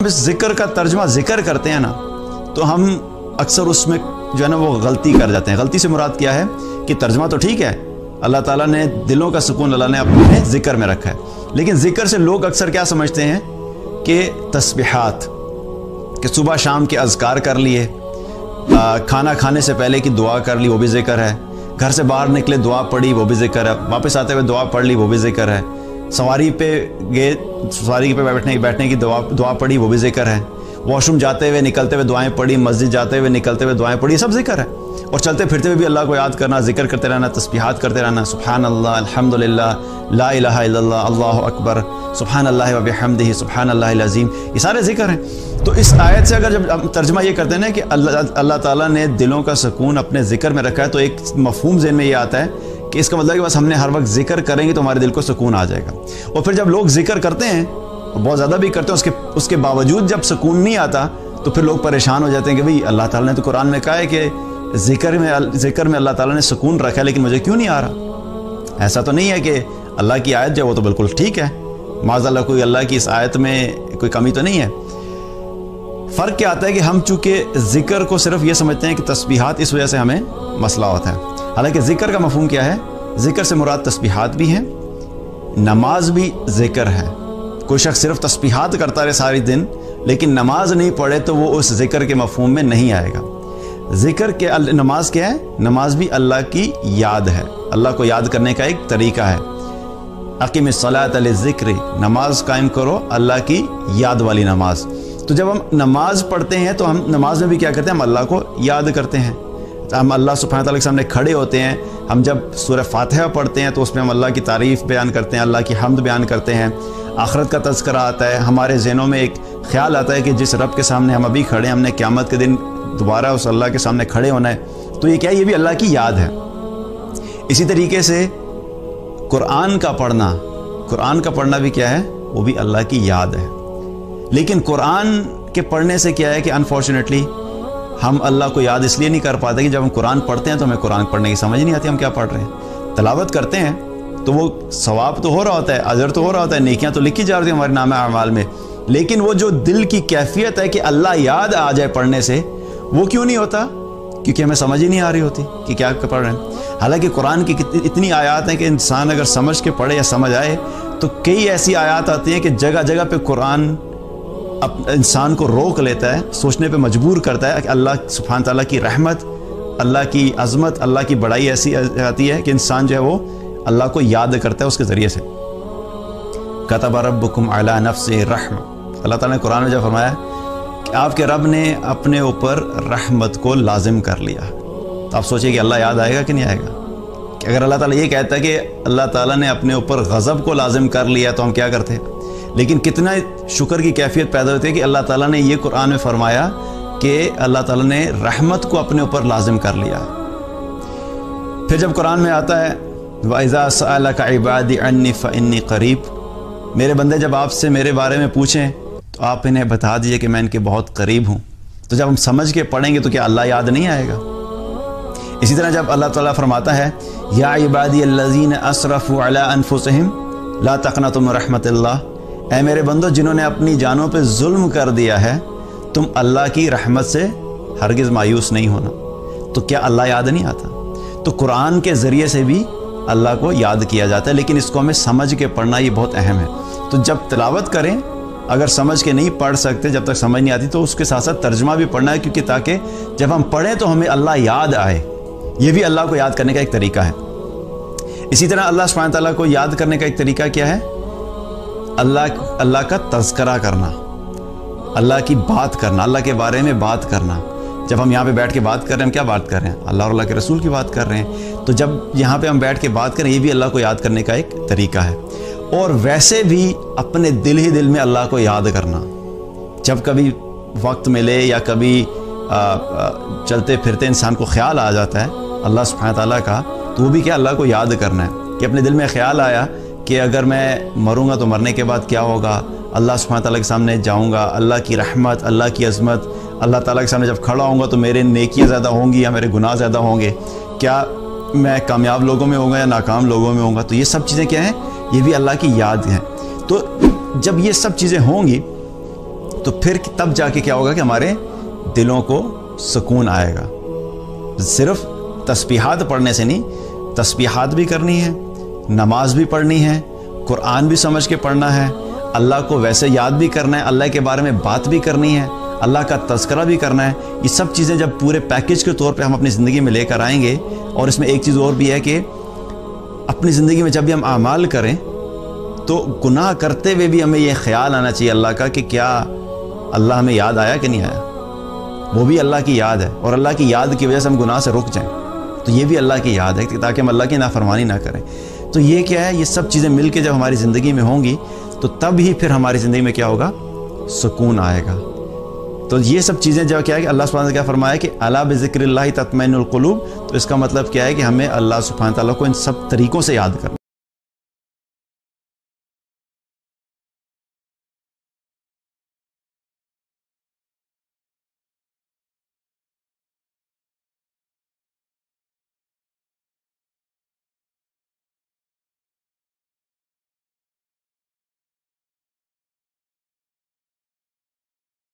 इस ज़िक्र का तर्जुमा ज़िक्र करते हैं ना, तो हम अक्सर उसमें जो है ना वो गलती कर जाते हैं। गलती से मुराद क्या है कि तर्जुमा तो ठीक है, अल्लाह ताला ने दिलों का सुकून अल्लाह ने अपने ज़िक्र में रखा है, लेकिन ज़िक्र से लोग अक्सर क्या समझते हैं कि तस्बीहात, कि सुबह शाम के अज़कार कर लिए, खाना खाने से पहले की दुआ कर ली, वो भी ज़िक्र है, घर से बाहर निकले दुआ पढ़ी, वो भी ज़िक्र है, वापस आते हुए दुआ पढ़ ली, वो भी ज़िक्र है, सवारी पे गए, सवारी पे बैठने की दुआ पढ़ी, वो भी ज़िक्र है, वॉशरूम जाते हुए निकलते हुए दुआएं पढ़ी, मस्जिद जाते हुए निकलते हुए दुआएं पढ़ी, सब ज़िक्र है। और चलते फिरते हुए भी अल्लाह को याद करना, ज़िक्र करते रहना, तस्बीहात करते रहना, सुब्हान अल्लाह, अल्हम्दुलिल्लाह, ला इलाहा इल्लल्लाह, अल्लाहु अकबर, सुब्हान अल्लाह व बिहम्दिही, सुब्हान अल्लाहिल अज़ीम, ये सारे ज़िक्र हैं। तो इस आयत से अगर जब हम तर्जुमा ये करते हैं ना कि अल्लाह ताला ने दिलों का सुकून अपने ज़िक्र में रखा है, तो एक मफ़हूम ज़हन में ये आता है कि इसका मतलब कि बस हमने हर वक्त ज़िक्र करेंगे तो हमारे दिल को सुकून आ जाएगा। और फिर जब लोग ज़िक्र करते हैं, बहुत ज़्यादा भी करते हैं, उसके बावजूद जब सुकून नहीं आता, तो फिर लोग परेशान हो जाते हैं कि भाई अल्लाह ताला ने तो कुरान में कहा है कि ज़िक्र में अल्लाह ताला ने सुकून रखा है, लेकिन मुझे क्यों नहीं आ रहा। ऐसा तो नहीं है कि अल्लाह की आयत जो है वो तो बिल्कुल ठीक है, माज़अल्लाह कोई अल्लाह की इस आयत में कोई कमी तो नहीं है। फ़र्क क्या आता है कि हम चूँकि ज़िक्र को सिर्फ ये समझते हैं कि तस्बीहात, इस वजह से हमें मसला होता है। हालांकि ज़िक्र का मफ़हूम क्या है, ज़िक्र से मुराद तस्बीहात भी हैं, नमाज भी ज़िक्र है। कोई शख्स सिर्फ तस्बीहात करता रहे सारी दिन लेकिन नमाज नहीं पढ़े तो वो उस ज़िक्र के मफ़हूम में नहीं आएगा। ज़िक्र के नमाज क्या है, नमाज भी अल्लाह की याद है, अल्लाह को याद करने का एक तरीका है। अक़ीमिस्सलात लिज़्ज़िक्रि, नमाज कायम करो अल्लाह की याद वाली नमाज। तो जब हम नमाज पढ़ते हैं तो हम नमाज में भी क्या करते हैं, हम अल्लाह को याद करते हैं। हम अल्लाह सुब्हानहू तआला के सामने खड़े होते हैं, हम जब सूरह फातिहा पढ़ते हैं तो उसमें हम अल्लाह की तारीफ़ बयान करते हैं, अल्लाह की हम्द बयान करते हैं, आखिरत का तज़किरा आता है, हमारे ज़हनों में एक ख़्याल आता है कि जिस रब के सामने हम अभी खड़े, हमने क़यामत के दिन दोबारा उस अल्लाह के सामने खड़े होना है, तो ये क्या है, ये भी अल्लाह की याद है। इसी तरीके से कुरान का पढ़ना भी क्या है, वो भी अल्लाह की याद है। लेकिन कुरान के पढ़ने से क्या है कि अनफॉर्चुनेटली हम अल्लाह को याद इसलिए नहीं कर पाते कि जब हम कुरान पढ़ते हैं तो हमें कुरान पढ़ने की समझ नहीं आती हम क्या पढ़ रहे हैं। तलावत करते हैं तो वो सवाब तो हो रहा होता है, अजर तो हो रहा होता है, नेकियां तो लिखी जा रही हैं हमारे नामे अमाल में, लेकिन वो जो दिल की कैफियत है कि अल्लाह याद आ जाए पढ़ने से, वो क्यों नहीं होता, क्योंकि हमें समझ ही नहीं आ रही होती कि क्या पढ़ रहे हैं। हालांकि कुरान की इतनी आयत हैं कि इंसान अगर समझ के पढ़े या समझ आए तो कई ऐसी आयत आती हैं कि जगह जगह पे कुरान इंसान को रोक लेता है, सोचने पे मजबूर करता है कि अल्लाह सुब्हानहू तआला की रहमत, अल्लाह की अज़मत, अल्लाह की बड़ाई ऐसी आती है कि इंसान जो है वो अल्लाह को याद करता है उसके ज़रिए से। कतब रब्बुकुम अला नफ्सिही रहमा, अल्लाह ताला ने कुरान में जब फरमाया कि आपके रब ने अपने ऊपर रहमत को लाजिम कर लिया, तो आप सोचिए कि अल्लाह याद आएगा कि नहीं आएगा। कि अगर अल्लाह ताला ये कहता है कि अल्लाह ताला ने अपने ऊपर गज़ब को लाजिम कर लिया तो हम क्या करते हैं, लेकिन कितना शुक्र की कैफियत पैदा होती है कि अल्लाह ताला ने ये कुरान में फरमाया कि अल्लाह ताला ने रहमत को अपने ऊपर लाजिम कर लिया। फिर जब कुरान में आता है वइज़ा सअलका इबादी अन्नी फ़इन्नी क़रीब, मेरे बंदे जब आपसे मेरे बारे में पूछें तो आप इन्हें बता दीजिए कि मैं इनके बहुत करीब हूँ। तो जब हम समझ के पढ़ेंगे तो क्या अल्लाह याद नहीं आएगा। इसी तरह जब अल्लाह ताला फरमाता है या इबादी अल्लज़ीना असरफ़ू अला अनफुसिहिम ला तक़नतू मिन रहमतिल्लाह, ऐ मेरे बंदो जिन्होंने अपनी जानों पे जुल्म कर दिया है, तुम अल्लाह की रहमत से हरगिज़ मायूस नहीं होना। तो क्या अल्लाह याद नहीं आता। तो कुरान के ज़रिए से भी अल्लाह को याद किया जाता है, लेकिन इसको हमें समझ के पढ़ना ये बहुत अहम है। तो जब तिलावत करें, अगर समझ के नहीं पढ़ सकते, जब तक समझ नहीं आती, तो उसके साथ साथ तर्जुमा भी पढ़ना है, क्योंकि ताकि जब हम पढ़ें तो हमें अल्लाह याद आए। ये भी अल्लाह को याद करने का एक तरीका है। इसी तरह अल्लाह सुब्हानहू तआला को याद करने का एक तरीका क्या है, अल्लाह का तज़किरा करना, अल्लाह की बात करना, अल्लाह के बारे में बात करना। जब हम यहाँ पे बैठ के बात कर रहे हैं, हम क्या बात कर रहे हैं, अल्लाह और अल्लाह के रसूल की बात कर रहे हैं। तो जब यहाँ पे हम बैठ के बात करें, ये भी अल्लाह को याद करने का एक तरीका है। और वैसे भी अपने दिल ही दिल में अल्लाह को याद करना, जब कभी वक्त मिले या कभी चलते फिरते इंसान को ख्याल आ जाता है अल्लाह सुब्हानहू तआला का, तो वो भी क्या अल्लाह को याद करना है। कि अपने दिल में ख्याल आया कि अगर मैं मरूंगा तो मरने के बाद क्या होगा, अल्लाह सुब्हानहू तआला के सामने जाऊंगा, अल्लाह की रहमत, अल्लाह की अज़मत, अल्लाह ताला के सामने जब खड़ा होऊंगा तो मेरे नेकियां ज़्यादा होंगी या मेरे गुनाह ज़्यादा होंगे, क्या मैं कामयाब लोगों में होऊंगा या नाकाम लोगों में होऊंगा। तो ये सब चीज़ें क्या हैं, ये भी अल्लाह की याद हैं। तो जब ये सब चीज़ें होंगी تو پھر تب جا کے کیا ہوگا کہ ہمارے دلوں کو سکون آئے گا۔ صرف تسبیحات پڑھنے سے نہیں، تسبیحات بھی کرنی ہے، نماز بھی پڑھنی ہے، قرآن بھی سمجھ کے پڑھنا ہے، اللہ کو ویسے یاد بھی کرنا ہے، اللہ کے بارے میں بات بھی کرنی ہے، اللہ کا تذکرہ بھی کرنا ہے۔ یہ سب چیزیں جب پورے پیکج کے طور پہ ہم اپنی زندگی میں لے کر آئیں گے، اور اس میں ایک چیز اور بھی ہے کہ اپنی زندگی میں جب بھی ہم اعمال کریں تو گناہ کرتے ہوئے بھی ہمیں یہ خیال آنا چاہیے اللہ کا کہ کیا اللہ ہمیں یاد آیا کہ نہیں آیا، وہ بھی اللہ کی یاد ہے، اور اللہ کی یاد کی وجہ سے ہم گناہ سے رک جائیں تو یہ بھی اللہ کی یاد ہے تاکہ ہم اللہ کی نافرمانی نہ کریں۔ تو یہ کیا ہے، یہ سب چیزیں مل کے جب ہماری زندگی میں ہوں گی تو تب ہی پھر ہماری زندگی میں کیا ہوگا، سکون آئے گا۔ تو یہ سب چیزیں جب کیا ہے کہ اللہ سبحانہ نے کیا فرمایا کہ الا بذکر اللہ تطمئن القلوب، تو اس کا مطلب کیا ہے کہ ہمیں اللہ سبحانہ تعالیٰ کو ان سب طریقوں سے یاد کرنا۔